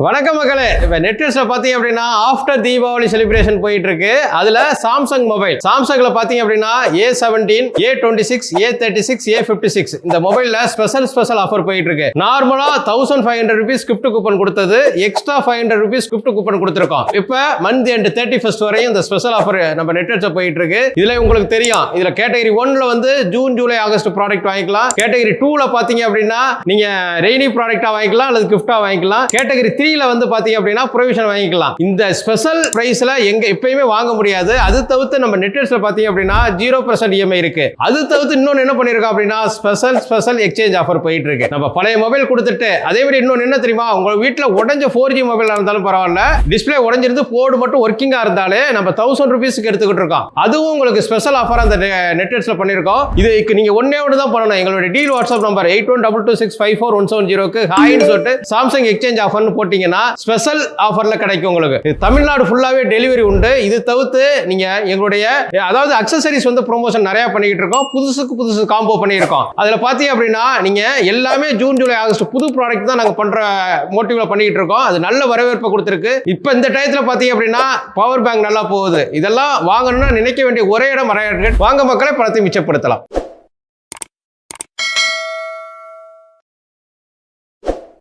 வணக்கம் மக்களே. இப்ப நெட்ஃபிளிக்ஸ்ல பாத்தீங்க அப்படின்னா ஆஃப்டர் தீபாவளி செலிப்ரேஷன் போயிட்டு இருக்கு. அதுல சாம்சங் மொபைல், சாம்சங்ல பாத்தீங்க அப்படின்னா A17, A26, A36, A56 இந்த மொபைல்ல ஸ்பெஷல் ஆஃபர் போயிட்டு இருக்கு. நார்மலா 1500 ரூபீஸ் கிஃப்ட் கூப்பன் கொடுத்தது எக்ஸ்ட்ரா 500 ரூபீஸ் கிஃப்ட் கூப்பன் கொடுத்திருக்கோம். இப்ப மந்த் எண்ட் 31st வரையும் இந்த ஸ்பெஷல் ஆஃபர் நம்ம நெட்ஃபிளிக்ஸ்ல போயிட்டு இருக்கு. இதுல உங்களுக்கு தெரியும், இதுல கேட்டகரி 1ல வந்து ஜூன் ஜூலை ஆகஸ்ட் ப்ராடக்ட் வாங்கிக்கலாம். கேட்டகரி 2ல பாத்தீங்க அப்படின்னா நீங்க ரெய்னி ப்ராடக்ட்டா வாங்கிக்கலாம் அல்லது கிஃப்டா வாங்கிக்கலாம். கேட்டகரி 3ல வந்து பாத்தீங்க அப்படின்னா ப்ரொவிஷன் வாங்கிக்கலாம். இந்த ஸ்பெஷல் பிரைஸ்ல எங்க எப்பயுமே வாங்க முடியாது. அது தவிர்த்து நம்ம நெட்ஃபிளிக்ஸ்ல பாத்தீங்க அப்படின்னா 0% EMI இருக்கு. அது தவிர்த்து இன்னொன்னு என்ன பண்ணிருக்கோம் அப்படின்னா ஸ்பெஷல் எக்ஸ்சேஞ்ச் ஆஃபர் போயிட்டு இருக்கு. நம்ம பழைய மொபைல் கொடுத்துட்டு அதே மாதிரி இன்னொன்னு என்ன தெரியுமா, உங்க வீட்டுல உடைஞ்ச 4G மொபைலா இருந்தாலும் பரவாயில்ல, டிஸ்பிளே உடைஞ்சிருந்து போர்டு மட்டும் ஒர்க்கிங்கா இருந்தாலே நம்ம 1000 ரூபீஸ்க்கு எடுத்துக்கிட்டு இருக்கோம். அதுவும் உங்களுக்கு ஸ்பெஷல் ஆஃபர் அந்த நெட்ஃபிளிக்ஸ்ல பண்ணிருக்கோம். இதுக்கு நீங்க ஒண்ணே ஒன்று தான் பண்ணணும். எங்களுடைய டீல் வாட்ஸ்அப் நம்பர் 8122654170க்கு ஹாய்னு சொல்லிட்டு சாம்சங் எக்ஸ்சேஞ்ச் ஆஃபர்னு போட்டீங்கன்னா ஸ்பெஷல் ஆஃபர்ல கிடைக்கும் உங்களுக்கு. தமிழ்நாடு ஃபுல்லாவே டெலிவரி உண்டு. இது தவிர்த்து நீங்க எங்களுடைய அதாவது அக்சசரிஸ் வந்து ப்ரொமோஷன் நிறைய பண்ணிட்டு இருக்கோம். புதுசு காம்போ பண்ணியிருக்கோம். அதுல பாத்தீங்க அப்படின்னா நீங்க எல்லாமே ஜூன் ஜூலை ஆகஸ்ட் புது ப்ராடக்ட் தான் நாங்க பண்ற மோட்டிவ்ல பண்ணிட்டு இருக்கோம். அது நல்ல வரவேற்பு கொடுத்திருக்கு. இப்ப இந்த டயத்துல பாத்தீங்க அப்படின்னா பவர் பேங்க் நல்லா போகுது. இதெல்லாம் வாங்கணும்னா நினைக்க வேண்டிய ஒரே இடம் வாங்க மக்களை பணத்தை மிச்சப்படுத்தலாம்.